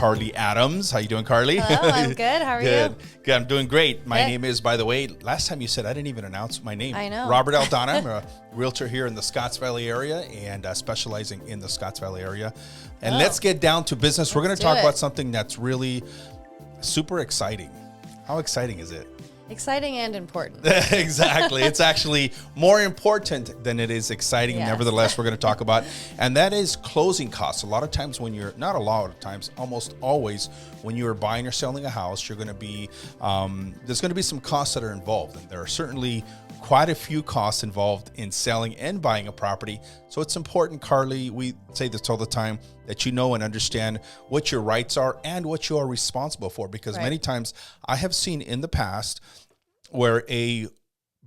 Carly Adams. How you doing, Carly? Hello, I'm good. How are you? Good. I'm doing great. My Good. name is, by the way, last time you said I didn't even announce my name. I know. Robert Aldana. I'm a realtor here in the Scotts Valley area and specializing in the Scotts Valley area. And let's get down to business. We're going to talk about something that's really super exciting. How exciting is it? Exciting and important. Exactly. It's actually more important than it is exciting. Yes. Nevertheless, we're going to talk about, and that is closing costs. A lot of times when you're, not a lot of times, almost always when you're buying or selling a house, you're going to be, there's going to be some costs that are involved. And there are certainly quite a few costs involved in selling and buying a property. So it's important, Carly, we say this all the time, that you know and understand what your rights are and what you are responsible for. Because many times I have seen in the past where a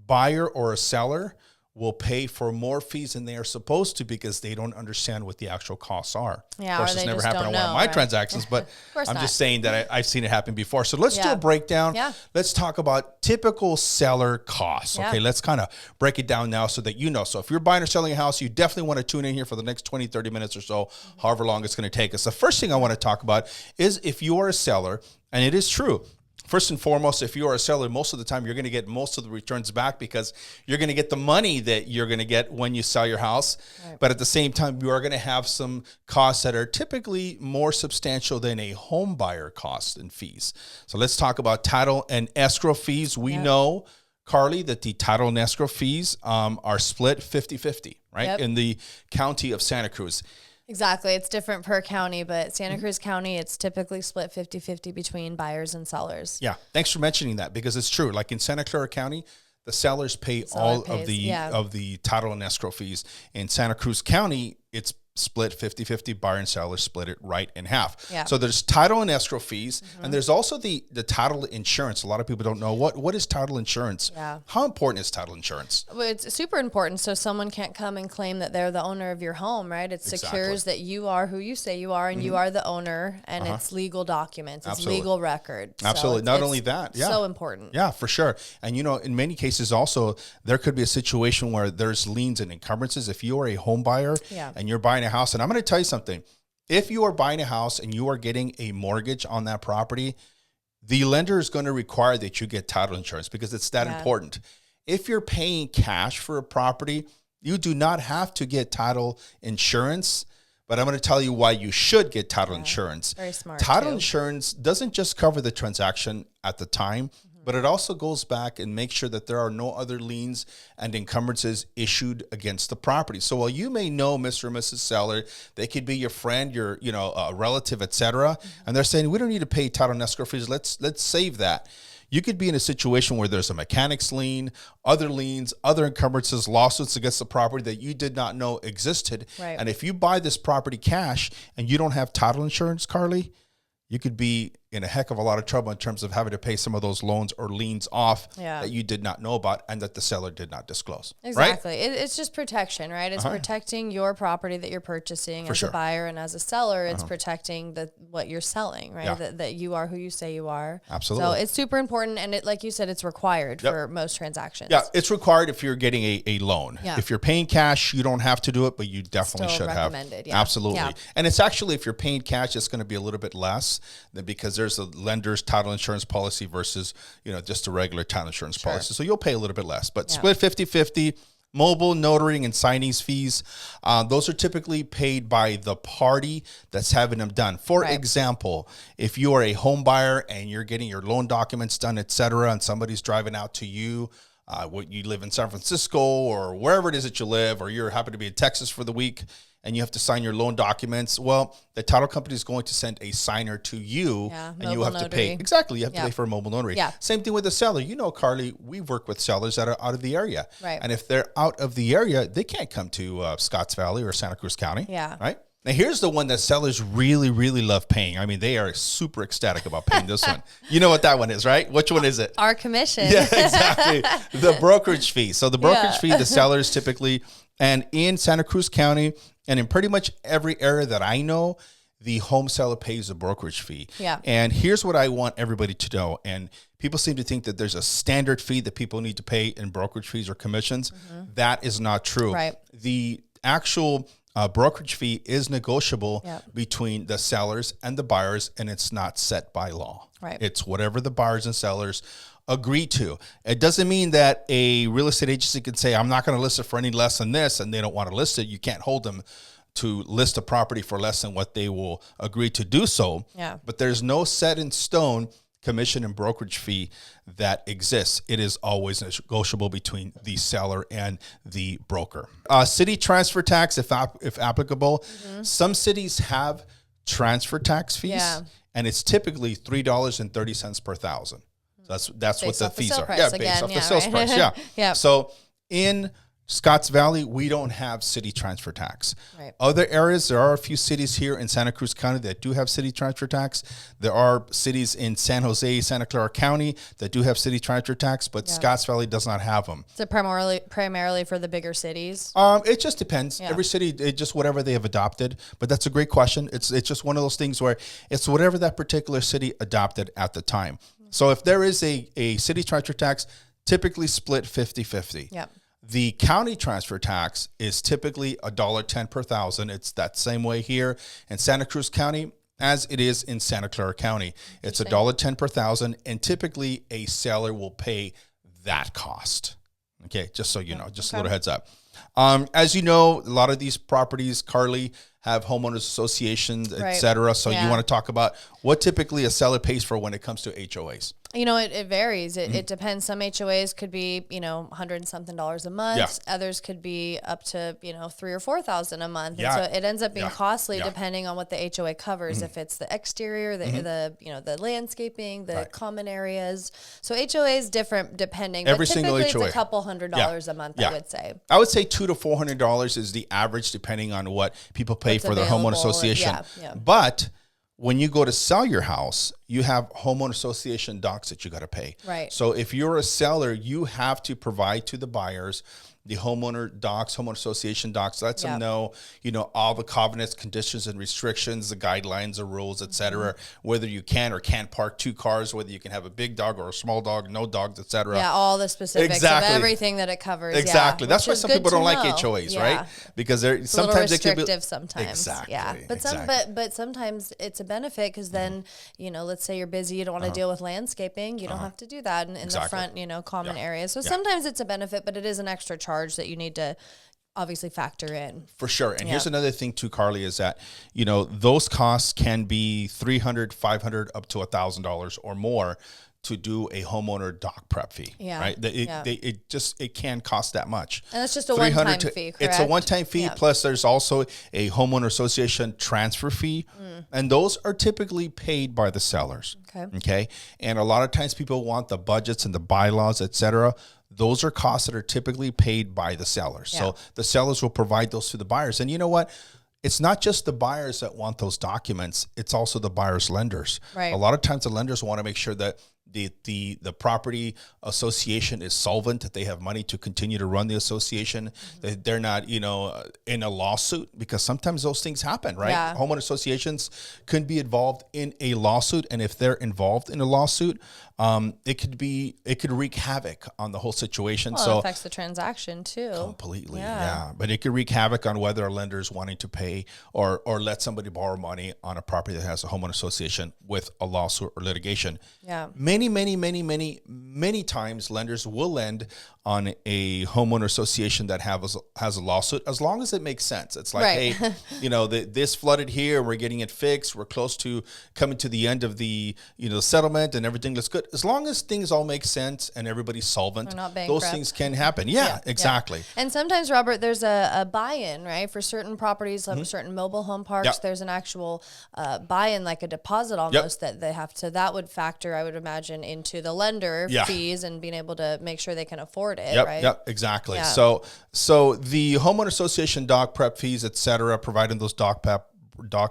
buyer or a seller will pay for more fees than they are supposed to because they don't understand what the actual costs are. Yeah, of course, or it's they never just happened on don't one of know, my right? transactions, but course I'm not. just saying that I've seen it happen before. So let's do Yeah. a breakdown. Yeah. Let's talk about typical seller costs. Yeah. Okay, let's kind of break it down now so that you know. So if you're buying or selling a house, you definitely want to tune in here for the next 20, 30 minutes or so, however long it's going to take us. The first thing I want to talk about is if you are a seller, and it is true, first and foremost, if you are a seller, most of the time you're going to get most of the returns back because you're going to get the money that you're going to get when you sell your house. Right. But at the same time, you are going to have some costs that are typically more substantial than a home buyer cost and fees. So let's talk about title and escrow fees. We know, Carly, that the title and escrow fees are split 50-50, right? In the county of Santa Cruz. Exactly. It's different per county, but Santa Cruz County, it's typically split 50-50 between buyers and sellers. Yeah. Thanks for mentioning that because it's true. Like in Santa Clara County, the sellers pay all of the title and escrow fees. In Santa Cruz County, it's split 50-50, buyer and seller split it right in half. Yeah. So there's title and escrow fees, and there's also the title insurance. A lot of people don't know what is title insurance. Yeah. How important is title insurance? Well, it's super important so someone can't come and claim that they're the owner of your home, right? It secures that you are who you say you are and you are the owner, and it's legal documents. It's legal record. Absolutely. So Not only that. Yeah. So important. Yeah, for sure. And, you know, in many cases also, there could be a situation where there's liens and encumbrances. If you are a home buyer and you're buying a house, and I'm going to tell you something, if you are buying a house and you are getting a mortgage on that property, the lender is going to require that you get title insurance because it's that important. If you're paying cash for a property, you do not have to get title insurance, but I'm going to tell you why you should get title insurance. Very smart. Title insurance doesn't just cover the transaction at the time, but it also goes back and makes sure that there are no other liens and encumbrances issued against the property. So while you may know Mr. and Mrs. Seller, they could be your friend, your a relative, etc., and they're saying we don't need to pay title and escrow fees. Let's save that. You could be in a situation where there's a mechanic's lien, other liens, other encumbrances, lawsuits against the property that you did not know existed. Right. And if you buy this property cash and you don't have title insurance, Carly, you could be in a heck of a lot of trouble in terms of having to pay some of those loans or liens off that you did not know about and that the seller did not disclose. Exactly. Right? It's just protection, right? It's protecting your property that you're purchasing as a buyer, and as a seller, it's protecting what you're selling, right? Yeah. That you are who you say you are. Absolutely. So it's super important, and like you said, it's required for most transactions. Yeah, it's required if you're getting a loan. Yeah. If you're paying cash, you don't have to do it, but you definitely should have. Yeah. Absolutely. Yeah. And it's actually, if you're paying cash, it's going to be a little bit less because there's a lender's title insurance policy versus, just a regular title insurance policy. So you'll pay a little bit less, but split 50-50. Mobile, notary, and signings fees, those are typically paid by the party that's having them done. For example, if you are a home buyer and you're getting your loan documents done, et cetera, and somebody's driving out to you, you live in San Francisco or wherever it is that you live, or you're happy to be in Texas for the week, and you have to sign your loan documents, well, the title company is going to send a signer to you, and you have to pay. Exactly, you have to pay for a mobile notary. Yeah. Same thing with the seller. Carly, we've worked with sellers that are out of the area. Right. And if they're out of the area, they can't come to Scotts Valley or Santa Cruz County. Yeah. Right? Now, here's the one that sellers really, really love paying. I mean, they are super ecstatic about paying this one. You know what that one is, right? Which one is it? Our commission. Yeah, exactly. The brokerage fee. So the brokerage fee, the sellers typically, and in Santa Cruz County, and in pretty much every area that I know, the home seller pays a brokerage fee. Yeah. And here's what I want everybody to know. And people seem to think that there's a standard fee that people need to pay in brokerage fees or commissions. That is not true. Right. The actual brokerage fee is negotiable Yep. between the sellers and the buyers, and it's not set by law. Right. It's whatever the buyers and sellers agree to. It doesn't mean that a real estate agency can say, I'm not going to list it for any less than this, and they don't want to list it. You can't hold them to list a property for less than what they will agree to do so. Yeah. But there's no set in stone commission and brokerage fee that exists. It is always negotiable between the seller and the broker. City transfer tax, if applicable. Some cities have transfer tax fees, and it's typically $3.30 per thousand. So that's what the fees are. Yeah, based off the sales price. Yeah. Yeah. So in Scotts Valley, we don't have city transfer tax. Right. Other areas, there are a few cities here in Santa Cruz County that do have city transfer tax. There are cities in San Jose, Santa Clara County that do have city transfer tax, but Scotts Valley does not have them. Is it primarily for the bigger cities? It just depends. Every city, it just whatever they have adopted. But that's a great question. It's just one of those things where it's whatever that particular city adopted at the time. So if there is a city transfer tax, typically split 50-50. Yeah. The county transfer tax is typically $1.10 per thousand. It's that same way here in Santa Cruz County as it is in Santa Clara County. It's $1.10 per thousand, and typically a seller will pay that cost. Okay, just so you know, just a little heads up. As you know, a lot of these properties, Carly, have homeowners associations, et cetera. So you want to talk about what typically a seller pays for when it comes to HOAs. You know, it varies. It depends. Some HOAs could be, $100 and something a month. Yeah. Others could be up to, $3,000 or $4,000 a month. Yeah. And so it ends up being costly Yeah. depending on what the HOA covers. If it's the exterior, the landscaping, the common areas. So HOA is different depending. Every but single typically HOA. it's a couple $100 a month, I would say. I would say $200 to $400 is the average, depending on what people pay for their homeowner association. Yeah. But when you go to sell your house, you have homeowner association docs that you got to pay. Right. So if you're a seller, you have to provide to the buyers the homeowner docs, homeowner association docs, lets them know, all the covenants, conditions, and restrictions, the guidelines, the rules, et cetera, whether you can or can't park two cars, whether you can have a big dog or a small dog, no dogs, et cetera. Yeah, all the specifics of everything that it covers. Exactly. Yeah, That's why some people don't like HOAs, right? Because they're sometimes it can be sometimes. Exactly. Yeah. But sometimes it's a benefit because then, let's say you're busy, you don't want to deal with landscaping, you don't have to do that in the front, common areas. So sometimes it's a benefit, but it is an extra charge that you need to obviously factor in. For sure. And here's another thing too, Carly, is that, those costs can be $300, $500, up to $1,000 or more to do a homeowner doc prep fee. Yeah. Right. It can cost that much. And that's just a one-time fee, correct? It's a one-time fee. Plus there's also a homeowner association transfer fee. And those are typically paid by the sellers. Okay. And a lot of times people want the budgets and the bylaws, et cetera. Those are costs that are typically paid by the sellers. So the sellers will provide those to the buyers. And you know what? It's not just the buyers that want those documents. It's also the buyer's lenders. Right. A lot of times the lenders want to make sure that the property association is solvent, that they have money to continue to run the association, that they're not, in a lawsuit, because sometimes those things happen, right? Yeah. Homeowner associations can be involved in a lawsuit. And if they're involved in a lawsuit, it could wreak havoc on the whole situation. Well, so it affects the transaction too. Completely. Yeah. But it could wreak havoc on whether a lender is wanting to pay or let somebody borrow money on a property that has a homeowner association with a lawsuit or litigation. Yeah. Many times lenders will lend on a homeowner association that has a lawsuit, as long as it makes sense. It's like, hey, this flooded here, we're getting it fixed, we're close to coming to the end of the settlement, and everything looks good. As long as things all make sense and everybody's solvent, those things can happen. Yeah, exactly. Yeah. And sometimes, Robert, there's a buy-in, right? For certain properties, like certain mobile home parks, there's an actual buy-in, like a deposit almost that they have to. That would factor, I would imagine, into the lender fees and being able to make sure they can afford it, right? Yep, exactly. Yeah. So the homeowner association doc prep fees, et cetera, providing those doc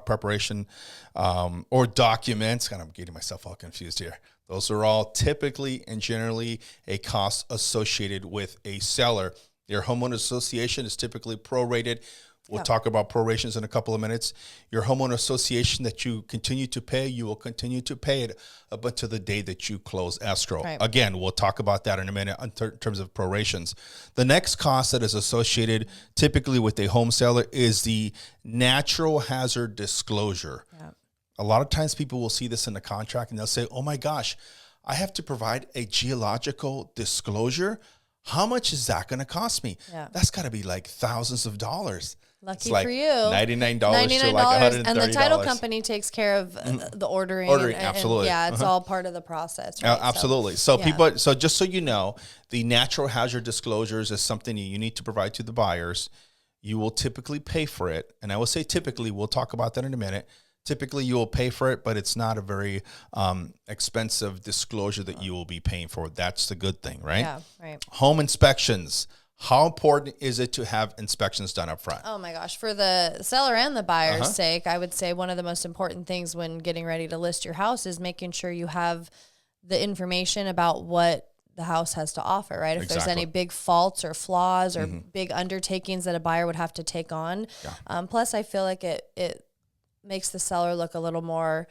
preparation or documents, and I'm getting myself all confused here. Those are all typically and generally a cost associated with a seller. Your homeowner association is typically prorated We'll talk about prorations in a couple of minutes. Your homeowner association that you continue to pay, you will continue to pay it up until the day that you close escrow. Right. Again, we'll talk about that in a minute in terms of prorations. The next cost that is associated typically with a home seller is the natural hazard disclosure. Yeah. A lot of times people will see this in the contract and they'll say, oh my gosh, I have to provide a geological disclosure. How much is that going to cost me? Yeah. That's got to be like thousands of dollars. Lucky like for you. $99 to like $130. And the title company takes care of the ordering. Absolutely. And it's all part of the process. Right? Absolutely. So people, so just so you know, the natural hazard disclosures is something you need to provide to the buyers. You will typically pay for it. And I will say typically, we'll talk about that in a minute. Typically, you will pay for it, but it's not a very expensive disclosure that you will be paying for. That's the good thing, right? Yeah, right. Home inspections. How important is it to have inspections done up front? Oh my gosh. For the seller and the buyer's sake, I would say one of the most important things when getting ready to list your house is making sure you have the information about what the house has to offer, right? If there's any big faults or flaws or big undertakings that a buyer would have to take on. Yeah. Plus, I feel like it makes the seller look a little more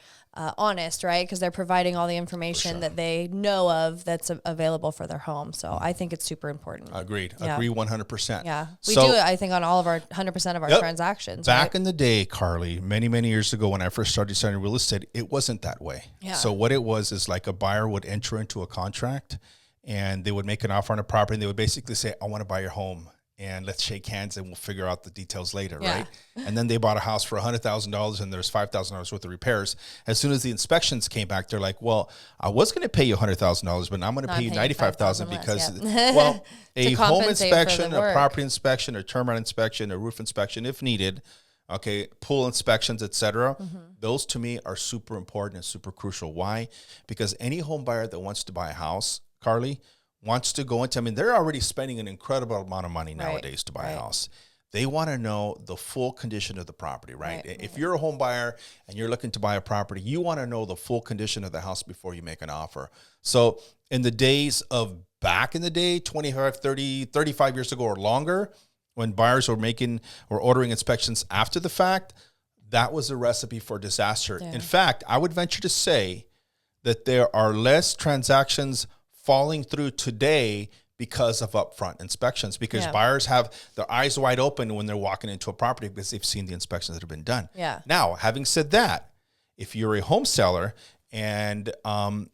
honest, right? Because they're providing all the information that they know of that's available for their home. So I think it's super important. Agreed. Yeah. Agree 100%. Yeah. We do it, I think, on all of our 100% of our transactions. Back in the day, Carly, many, many years ago when I first started selling real estate, it wasn't that way. Yeah. So what it was is like a buyer would enter into a contract and they would make an offer on a property and they would basically say, I want to buy your home. And let's shake hands and we'll figure out the details later, right? And then they bought a house for $100,000 and there's $5,000 worth of repairs. As soon as the inspections came back, they're like, well, I was going to pay you $100,000, but now I'm going to pay you $95,000 because, well, a home inspection, a property inspection, a termite inspection, a roof inspection, if needed, okay, pool inspections, etc. Those to me are super important and super crucial. Why? Because any home buyer that wants to buy a house, Carly, wants to go into, I mean, they're already spending an incredible amount of money nowadays to buy a house. They want to know the full condition of the property, right? If you're a home buyer and you're looking to buy a property, you want to know the full condition of the house before you make an offer. So in the days of back in the day, 25, 30, 35 years ago or longer, when buyers were ordering inspections after the fact, that was a recipe for disaster. Yeah. In fact, I would venture to say that there are less transactions falling through today because of upfront inspections, because buyers have their eyes wide open when they're walking into a property because they've seen the inspections that have been done. Yeah. Now, having said that, if you're a home seller and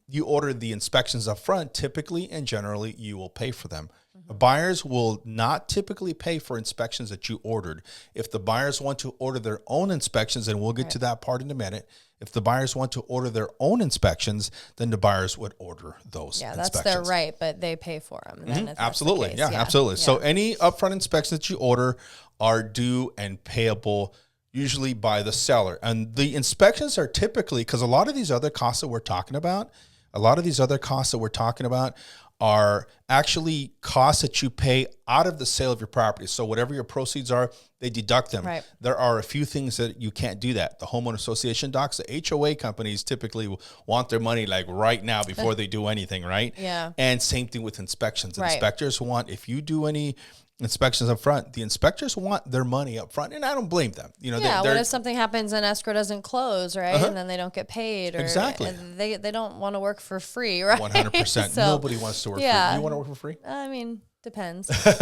you order the inspections up front, typically and generally you will pay for them. Buyers will not typically pay for inspections that you ordered. If the buyers want to order their own inspections, and we'll get to that part in a minute, if the buyers want to order their own inspections, then the buyers would order those inspections. That's their right, but they pay for them. Absolutely. Yeah, absolutely. So any upfront inspections that you order are due and payable usually by the seller. And the inspections are typically, because a lot of these other costs that we're talking about, are actually costs that you pay out of the sale of your property. So whatever your proceeds are, they deduct them. Right. There are a few things that you can't do that. The homeowner association docs, the HOA companies typically want their money like right now before they do anything, right? Yeah. And same thing with inspections. Right. Inspectors want, if you do any inspections up front, the inspectors want their money up front, and I don't blame them. You know, what if something happens and escrow doesn't close, right? And then they don't get paid, or exactly. And they don't want to work for free, right? 100%. So, nobody wants to work for free. You want to work for free? I mean, depends. All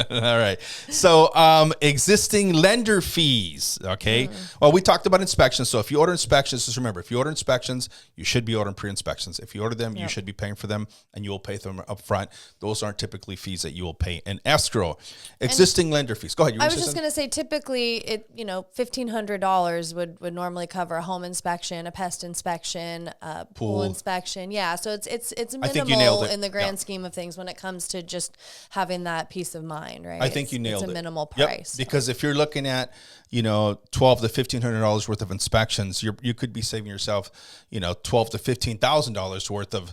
right. So existing lender fees. Okay. Well, we talked about inspections. So if you order inspections, just remember, if you order inspections, you should be ordering pre-inspections. If you order them, you should be paying for them, and you will pay them up front. Those aren't typically fees that you will pay in escrow. Existing lender fees. Go ahead. I was just going to say, typically $1,500 would normally cover a home inspection, a pest inspection, pool inspection. Yeah. So it's minimal in the grand scheme of things when it comes to just having that peace of mind, right? I think you nailed it. It's a minimal price. Because if you're looking at, $1,200 to $1,500 worth of inspections, you could be saving yourself, $12,000 to $15,000 worth of,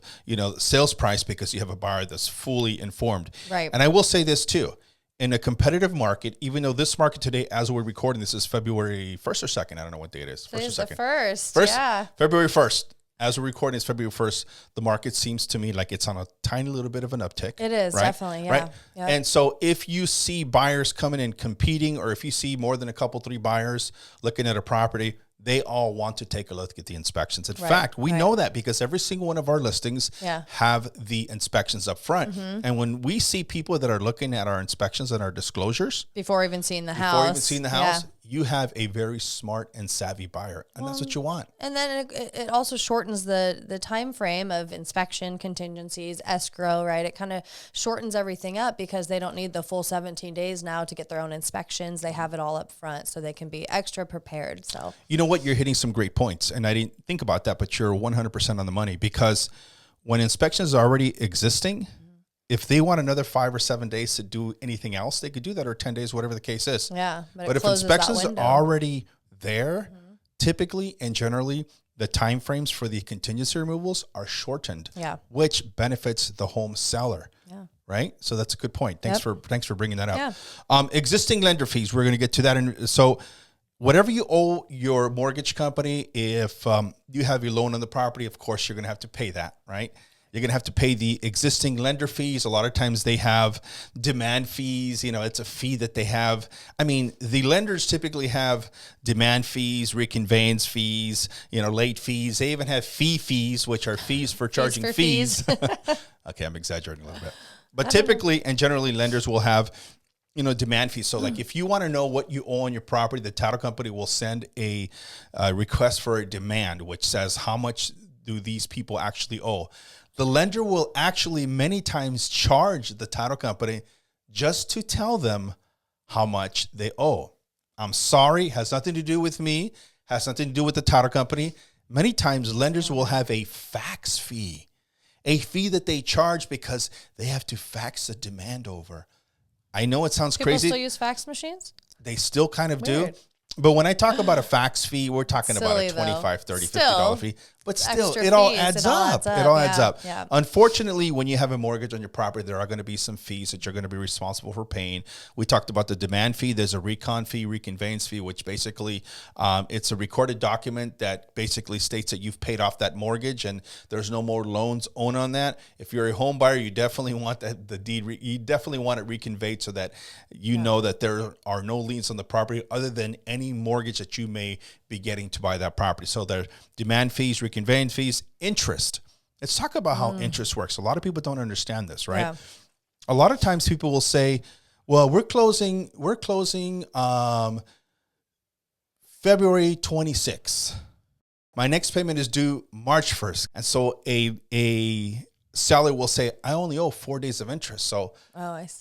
sales price because you have a buyer that's fully informed. Right. And I will say this too. In a competitive market, even though this market today, as we're recording, this is February 1st or 2nd. I don't know what day it is. First or 2nd. First, yeah. February 1st. as we're recording, it's February 1st. The market seems to me like it's on a tiny little bit of an uptick. It is, right? definitely, yeah. Right? Yep. And so if you see buyers coming in competing, or if you see more than a couple, 3 buyers looking at a property, they all want to take a look at the inspections. In fact, we know that because every single one of our listings have the inspections up front. And when we see people that are looking at our inspections and our disclosures before even seeing the house, you have a very smart and savvy buyer, and that's what you want. And then it also shortens the time frame of inspection, contingencies, escrow, right? It kind of shortens everything up because they don't need the full 17 days now to get their own inspections. They have it all up front so they can be extra prepared. So, you know what? You're hitting some great points, and I didn't think about that, but you're 100% on the money, because when inspections are already existing, if they want another 5 or 7 days to do anything else, they could do that, or 10 days, whatever the case is. Yeah. But if inspections are already there, typically and generally, the time frames for the contingency removals are shortened, which benefits the home seller. Yeah. Right. So that's a good point. Thanks for bringing that up. Yeah. Existing lender fees. We're going to get to that. And so whatever you owe your mortgage company, if you have your loan on the property, of course, you're going to have to pay that, right? You're going to have to pay the existing lender fees. A lot of times they have demand fees. You know, it's a fee that they have. I mean, the lenders typically have demand fees, reconveyance fees, you know, late fees. They even have fees, which are fees for charging fees. Okay, I'm exaggerating a little bit. But typically and generally, lenders will have, you know, demand fees. So like if you want to know what you owe on your property, the title company will send a request for a demand, which says how much do these people actually owe. The lender will actually many times charge the title company just to tell them how much they owe. I'm sorry, has nothing to do with me, has nothing to do with the title company. Many times lenders will have a fax fee, a fee that they charge because they have to fax the demand over. I know it sounds crazy. People still use fax machines? They still kind of do. But when I talk about a fax fee, we're talking about a $25, $30, $50 fee. But still, it all adds up. It all adds up. Yeah. Unfortunately, when you have a mortgage on your property, there are going to be some fees that you're going to be responsible for paying. We talked about the demand fee. There's a recon fee, reconveyance fee, which basically it's a recorded document that basically states that you've paid off that mortgage and there's no more loans owed on that. If you're a home buyer, you definitely want that the deed. You definitely want it reconveyed so that you know that there are no liens on the property other than any mortgage that you may be getting to buy that property. So there's demand fees, reconveyance fees, interest. Let's talk about how interest works. A lot of people don't understand this, right? Yeah. A lot of times people will say, well, we're closing February 26th. My next payment is due March 1st. And so a seller will say, I only owe 4 days of interest. So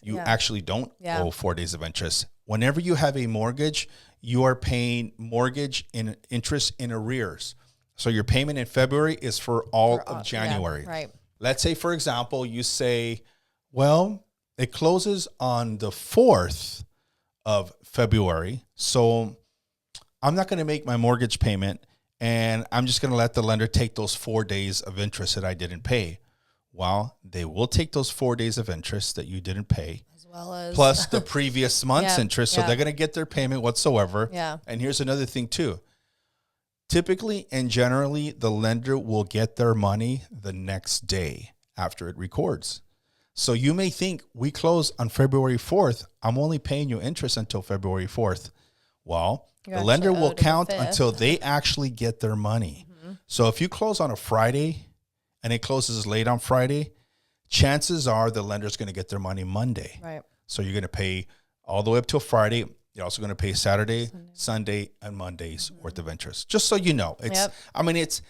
you actually don't owe 4 days of interest. Whenever you have a mortgage, you are paying mortgage in interest in arrears. So your payment in February is for all of January. Yeah, right. Let's say, for example, you say, well, it closes on the 4th of February. So I'm not going to make my mortgage payment and I'm just going to let the lender take those 4 days of interest that I didn't pay. Well, they will take those 4 days of interest that you didn't pay, as well as plus the previous month's interest. So they're going to get their payment whatsoever. Yeah. And here's another thing too. Typically and generally, the lender will get their money the next day after it records. So you may think we close on February 4th. I'm only paying you interest until February 4th. Well, the lender will count until they actually get their money. Mm-hmm. So if you close on a Friday and it closes late on Friday, chances are the lender's going to get their money Monday. Right. So you're going to pay all the way up till Friday. You're also going to pay Saturday, Sunday, and Monday's worth of interest. Just so you know. I mean, it's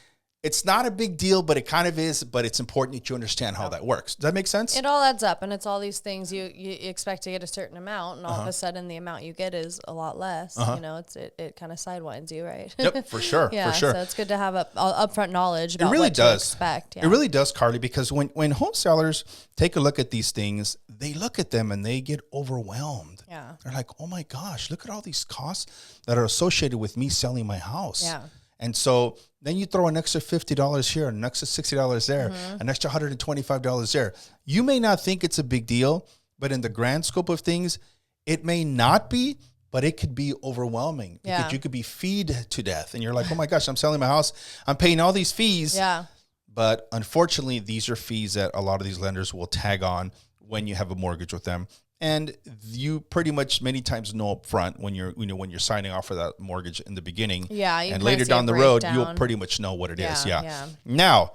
not a big deal, but it kind of is. But it's important that you understand how that works. Does that make sense? It all adds up, and it's all these things you expect to get a certain amount, and all of a sudden the amount you get is a lot less. You know, it kind of sidewinds you, right? Yep, for sure. Yeah, for sure. So it's good to have upfront knowledge about what to expect. Yeah. It really does, Carly, because when home sellers take a look at these things, they look at them and they get overwhelmed. Yeah. They're like, oh my gosh, look at all these costs that are associated with me selling my house. Yeah. And so then you throw an extra $50 here, an extra $60 there, an extra $125 there. You may not think it's a big deal, but in the grand scope of things, it may not be, but it could be overwhelming because Yeah. you could be feed to death. And you're like, oh my gosh, I'm selling my house. I'm paying all these fees. Yeah. But unfortunately, these are fees that a lot of these lenders will tag on when you have a mortgage with them. And you pretty much many times know up front when you're signing off for that mortgage in the beginning. Yeah. You And can later see a down the road, breakdown. you'll pretty much know what it is. Yeah, Yeah. yeah. Now,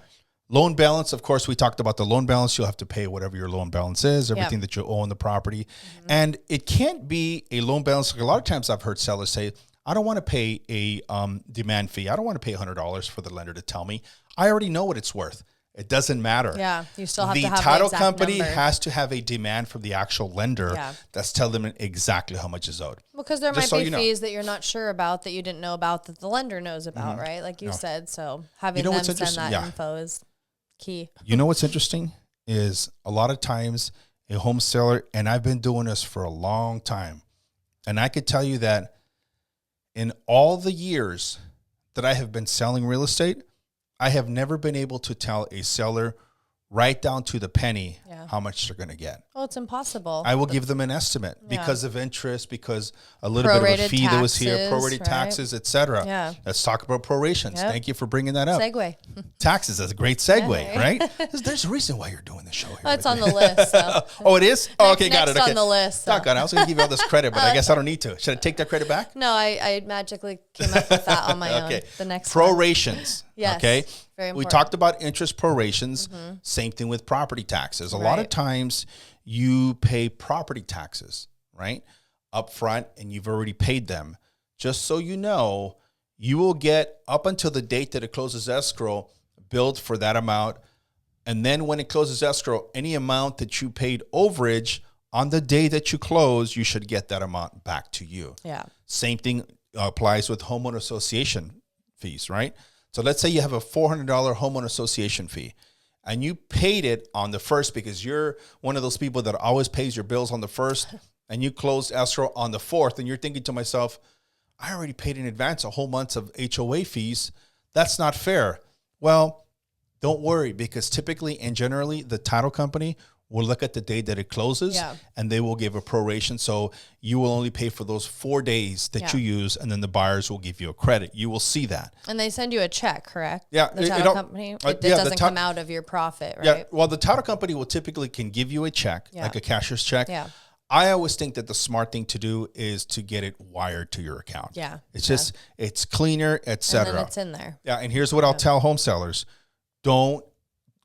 loan balance, of course, we talked about the loan balance. You'll have to pay whatever your loan balance is, everything that you owe on the property. And it can't be a loan balance. Like a lot of times I've heard sellers say, I don't want to pay a demand fee. I don't want to pay $100 for the lender to tell me. I already know what it's worth. It doesn't matter. Yeah, you still have the to have title the exact company number. has to have a demand from the actual lender that's telling them exactly how much is owed. Because there Just might so be you know. fees that you're not sure about that you didn't know about that the lender knows about, right? Like you said. So having know them what's send interesting? that Yeah. info is key. You know what's interesting is a lot of times a home seller, and I've been doing this for a long time, and I could tell you that in all the years that I have been selling real estate, I have never been able to tell a seller right down to the penny how much they're going to get. Well, it's impossible. I will give them an estimate because of interest, because a little bit of a Prorated fee that was here, taxes, prorated right? taxes, etc. Yeah. Let's talk about prorations. Yep. Thank you for bringing that up. Segue. Taxes is a great segue, Yeah. right? There's a reason why you're doing the show here. Oh, it's with on me. the list. So. Oh, it is? Oh, okay, got it. Next Okay. on the list. So. Doggone, I was going to give you all this credit, but I guess I don't need to. Should I take that credit back? No, I magically came up with that on my Okay. own. The next one. Prorations. Yes, Okay. very We important. talked about interest prorations. Same thing with property taxes. A lot of Right. times you pay property taxes, right? Up front, and you've already paid them. Just so you know, you will get up until the date that it closes escrow billed for that amount. And then when it closes escrow, any amount that you paid overage on the day that you close, you should get that amount back to you. Yeah. Same thing applies with homeowner association fees, right? So let's say you have a $400 homeowner association fee and you paid it on the first because you're one of those people that always pays your bills on the first and you closed escrow on the fourth and you're thinking to myself, I already paid in advance a whole month of HOA fees. That's not fair. Well, don't worry because typically and generally the title company will look at the day that it closes and they will give a proration. So you will only pay for those 4 days that you use and then the buyers will give you a credit. You will see that. And they send you a check, correct? Yeah, The title company? It doesn't come out of your profit, right? Yeah. Well, the title company will typically can give you a check, like a cashier's check. Yeah. I always think that the smart thing to do is to get it wired to your account. Yeah. It's just, it's cleaner, et And cetera. then it's in there. Yeah. And here's what I'll tell home sellers. Don't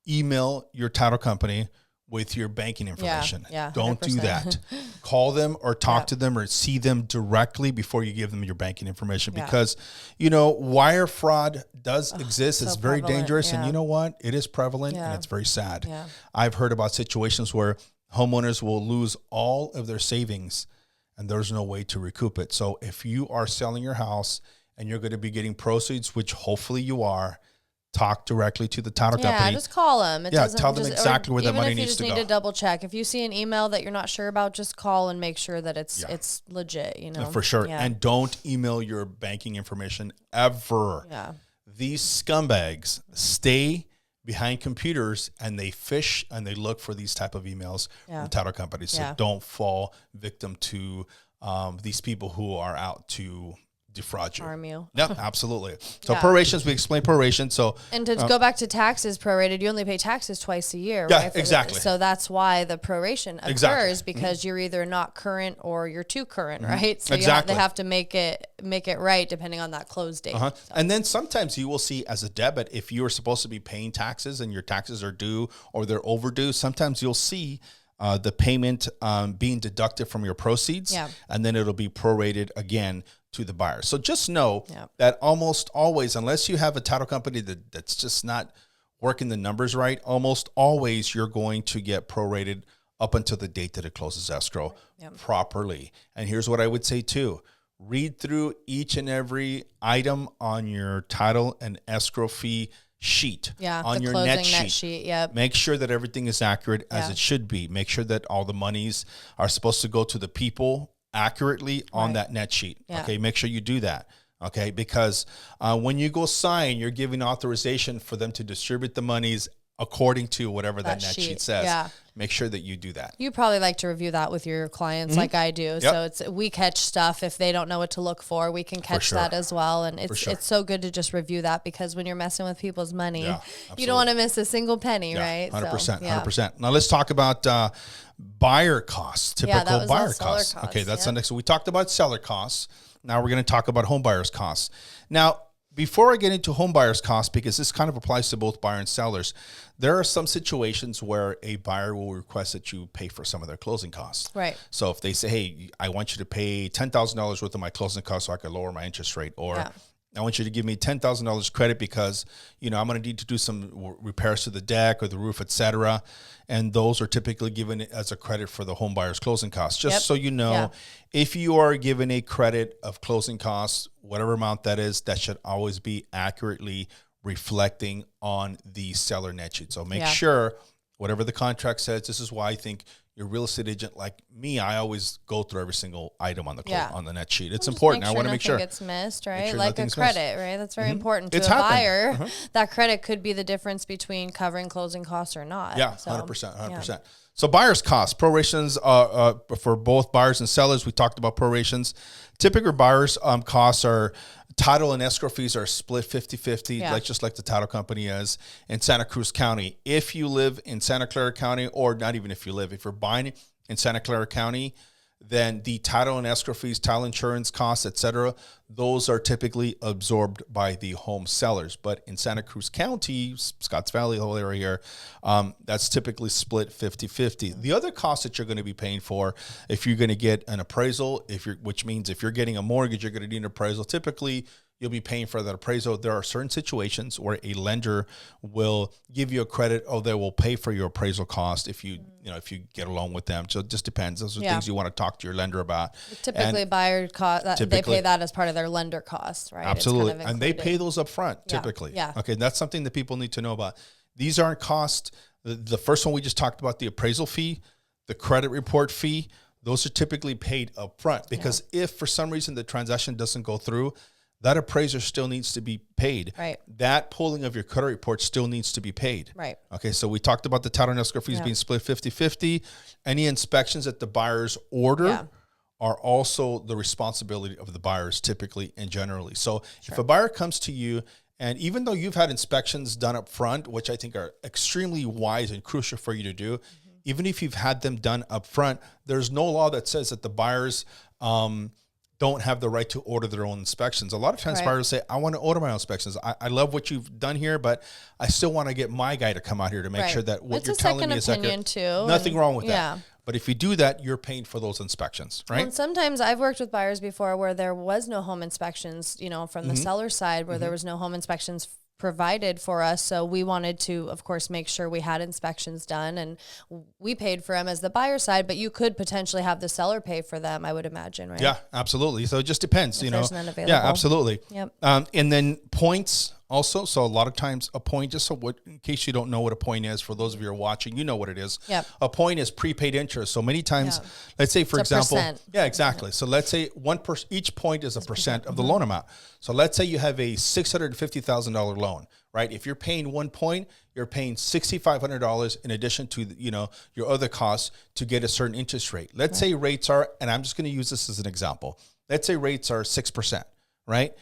email your title company with your banking information. Yeah, Don't do 100%. that. Call them or talk to them or see them directly before you give them your banking information because, you know, wire fraud does exist. It's very prevalent, dangerous. And yeah. you know what? It is prevalent Yeah. and it's very sad. Yeah. I've heard about situations where homeowners will lose all of their savings and there's no way to recoup it. So if you are selling your house and you're going to be getting proceeds, which hopefully you are, talk directly to the title company. Yeah, just call them. It Yeah, doesn't tell them just- exactly or where the even money if you needs just to need go. to double check. If you see an email that you're not sure about, just call and make sure that it's legit, you know. For sure. Yeah. And don't email your banking information ever. Yeah. These scumbags stay behind computers and they fish and they look for these type of emails from title companies. So Yeah. don't fall victim to these people who are out to defraud you. Harm you. Yep, absolutely. So Yeah. prorations, we explained proration. So And to go back to taxes prorated, you only pay taxes twice a year, Yeah, right? exactly. So that's why the proration occurs Exactly. because you're either not current or you're too current, right? So Exactly. they have to make it right depending on that close date. And then sometimes you will see as a debit, if you are supposed to be paying taxes and your taxes are due or they're overdue, sometimes you'll see the payment being deducted from your proceeds, Yeah. and then it'll be prorated again to the buyer. So just know Yeah. that almost always, unless you have a title company that's just not working the numbers right, almost always you're going to get prorated up until the date that it closes escrow properly. And here's what I would say too. Read through each and every item on your title and escrow fee sheet, Yeah, on the your closing net sheet. Yep. Make sure that everything is accurate as Yeah. it should be. Make sure that all the monies are supposed to go to the people accurately on Right. that net sheet. Yeah. Okay, make sure you do that. Okay, because when you go sign, you're giving authorization for them to distribute the monies according to whatever that net sheet says. Yeah. Make sure that you do that. You probably like to review that with your clients like I do. Yep. So we catch stuff. If they don't know what to look for, we can catch that as well. And it's so good to just review that, because when you're messing with people's money, you don't want to miss a single penny, right? 100%, so, 100%. Now let's talk about buyer costs, typical buyer costs. Okay, that's the next one. We talked about seller costs. Now we're going to talk about home buyers costs. Now, before I get into home buyers costs, because this kind of applies to both buyer and sellers, there are some situations where a buyer will request that you pay for some of their closing costs. Right. So if they say, hey, I want you to pay $10,000 worth of my closing costs so I can lower my interest rate, or I want you to give me $10,000 credit because, I'm going to need to do some repairs to the deck or the roof, et cetera. And those are typically given as a credit for the home buyer's closing costs. Just so you know, if you are given a credit of closing costs, whatever amount that is, that should always be accurately reflecting on the seller net sheet. So make sure whatever the contract says, this is why I think your real estate agent like me, I always go through every single item on the on the net sheet. It's important. I want to make sure gets missed, right? Sure like a credit, right? That's very important to it's a buyer. That credit could be the difference between covering closing costs or not. Yeah, 100%, 100%. So buyer's costs, prorations for both buyers and sellers. We talked about prorations. Typical buyer's costs are title and escrow fees are split 50-50, just like the title company is in Santa Cruz County. If you live in Santa Clara County, or not even if you live, if you're buying in Santa Clara County, then the title and escrow fees, title insurance costs, etc., those are typically absorbed by the home sellers. But in Santa Cruz County, Scotts Valley, the whole area here, that's typically split 50-50. The other costs that you're going to be paying for, if you're going to get an appraisal, which means if you're getting a mortgage, you're going to need an appraisal. Typically, you'll be paying for that appraisal. There are certain situations where a lender will give you a credit, or they will pay for your appraisal cost if you get along with them. So it just depends. Those are things you want to talk to your lender about. Typically, buyer cost, they pay that as part of their lender costs, right? Absolutely. It's kind of and they pay those up front, typically. Yeah. Okay, that's something that people need to know about. These aren't costs. The first one we just talked about, the appraisal fee, the credit report fee, those are typically paid up front, because if for some reason the transaction doesn't go through, that appraiser still needs to be paid. Right. That pulling of your credit report still needs to be paid. Right. Okay, so we talked about the title and escrow fees being split 50-50. Any inspections that the buyers order are also the responsibility of the buyers typically and generally. So if a buyer comes to you, and even though you've had inspections done up front, which I think are extremely wise and crucial for you to do, even if you've had them done up front, there's no law that says that the buyers don't have the right to order their own inspections. A lot of times buyers say, I want to order my own inspections. I love what you've done here, but I still want to get my guy to come out here to make sure that what you're telling me is accurate. Nothing wrong with that. But if you do that, you're paying for those inspections, right? And sometimes I've worked with buyers before where there was no home inspections, from the seller side, where there was no home inspections provided for us. So we wanted to, of course, make sure we had inspections done, and we paid for them as the buyer side, but you could potentially have the seller pay for them, I would imagine, right? Yeah, absolutely. So it just depends, if there's none available. Yeah, absolutely. Yep. And then points also. So a lot of times a point, just so in case you don't know what a point is, for those of you who are watching, you know what it is. Yep. A point is prepaid interest. So many times, let's say for example, yeah, exactly. So let's say each point is a percent of the loan amount. So let's say you have a $650,000 loan, right? If you're paying 1 point, you're paying $6,500 in addition to your other costs to get a certain interest rate. Let's say rates are, and I'm just going to use this as an example. Let's say rates are 6%, right?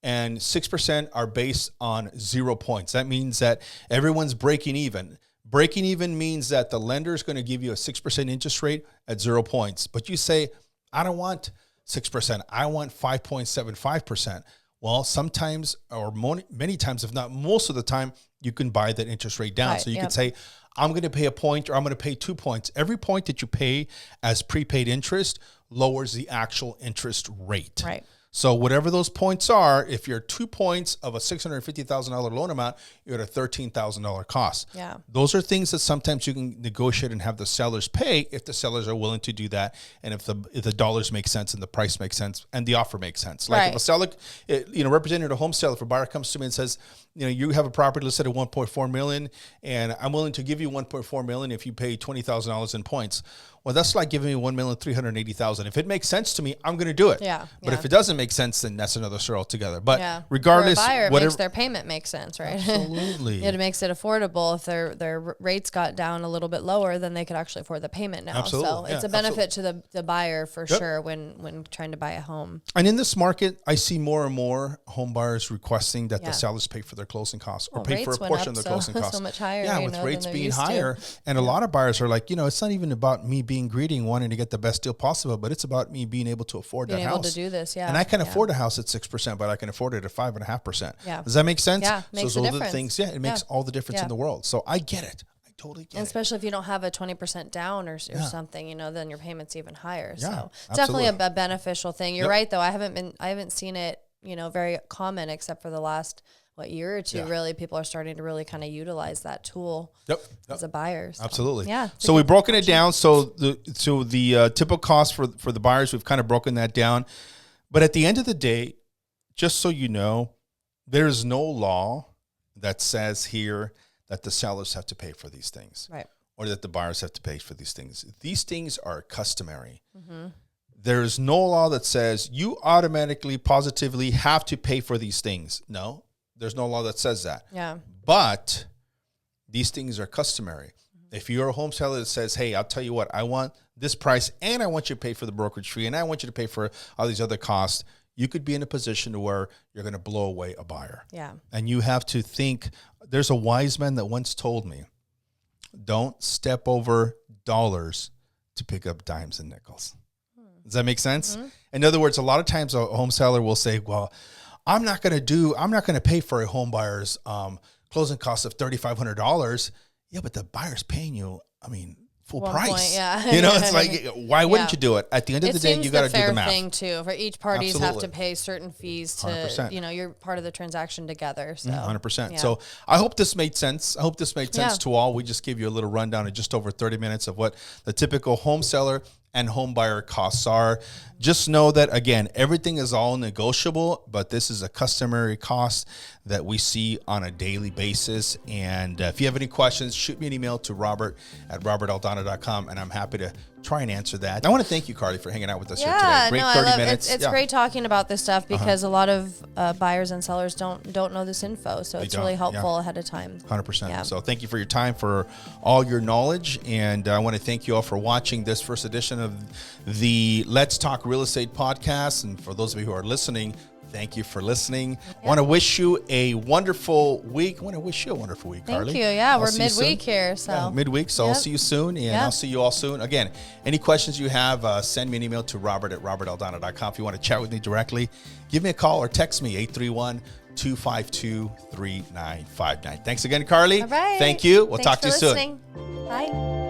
And 6% are based on 0 points. That means that everyone's breaking even. Breaking even means that the lender is going to give you a 6% interest rate at 0 points. But you say, I don't want 6%. I want 5.75%. Well, sometimes, or many times, if not most of the time, you can buy that interest rate down. So you could say, I'm going to pay a point, or I'm going to pay 2 points. Every point that you pay as prepaid interest lowers the actual interest rate. Right. So whatever those points are, if you're 2 points of a $650,000 loan amount, you're at a $13,000 cost. Yeah. Those are things that sometimes you can negotiate and have the sellers pay if the sellers are willing to do that, and if the dollars make sense and the price makes sense and the offer makes sense. Like if a seller, representing a home seller, if a buyer comes to me and says, you have a property listed at $1.4 million, and I'm willing to give you $1.4 million if you pay $20,000 in points. Well, that's like giving me $1,380,000. If it makes sense to me, I'm going to do it. Yeah. But if it doesn't make sense, then that's another story altogether. But Yeah. regardless, For a buyer, it whatever, makes their payment make sense, right? absolutely. It makes it affordable. If their rates got down a little bit lower, then they could actually afford the payment now. Absolutely. So it's Yeah, a benefit to the buyer for sure when trying to buy a home. And in this market, I see more and more home buyers requesting that the sellers pay for their closing costs or pay for a portion of their closing costs. So much higher. Yeah, with rates being higher. And a lot of buyers are like, it's not even about me being greedy and wanting to get the best deal possible, but it's about me being able to afford that house. Being able to do this, yeah. And I can afford a house at 6%, but I can afford it at 5.5%. Yeah. Does that make sense? Yeah, makes so a those are the difference. things. Yeah, it makes all the difference in the world. So I get it. I totally get and it. especially if you don't have a 20% down or something, then your payment's even higher. Yeah, So it's definitely absolutely. a beneficial thing. You're right though. I haven't seen it, very common except for the last year or two. Really, people are starting to really kind of utilize that tool as a buyer. So. Absolutely. Yeah. So we've broken it down. So the typical cost for the buyers, we've kind of broken that down. But at the end of the day, just so you know, there is no law that says here that the sellers have to pay for these things, right? Or that the buyers have to pay for these things. These things are customary. Mm-hmm. There is no law that says you automatically, positively have to pay for these things. No, there's no law that says that. Yeah. But these things are customary. Mm-hmm. If you're a home seller that says, hey, I'll tell you what, I want this price and I want you to pay for the brokerage fee and I want you to pay for all these other costs, you could be in a position to where you're going to blow away a buyer. Yeah. And you have to think, there's a wise man that once told me, don't step over dollars to pick up dimes and nickels. Does that make sense? Mm-hmm. In other words, a lot of times a home seller will say, well, I'm not going to pay for a home buyer's closing cost of $3,500. Yeah, but the buyer's paying you, full price. It's like, why wouldn't you do it? At the end of the day, you got to do the math. It seems the fair thing too. For each parties have to pay certain fees to, 100%. You're part of the transaction together. So 100%. Yeah. So I hope this made sense. I hope this made sense to all. We just gave you a little rundown in just over 30 minutes of what the typical home seller and home buyer costs are. Just know that, again, everything is all negotiable, but this is a customary cost that we see on a daily basis. And if you have any questions, shoot me an email to robert@robertaldana.com, and I'm happy to try and answer that. I want to thank you, Carly, for hanging out with us here today. Great 30 minutes. It's great talking about this stuff because a lot of buyers and sellers don't know this info. So it's really helpful ahead of time. 100%. Yeah. So thank you for your time, for all your knowledge. And I want to thank you all for watching this first edition of the Let's Talk Real Estate podcast. And for those of you who are listening, thank you for listening. I want to wish you a wonderful week. Carly. Thank you. Yeah, we're midweek here. So midweek. So I'll see you soon, and I'll see you all soon. Again, any questions you have, send me an email to robert@robertaldana.com. If you want to chat with me directly, give me a call or text me 831-252-3959. Thanks again, Carly. All right. Thank you. We'll Thanks talk to you listening. soon. Bye.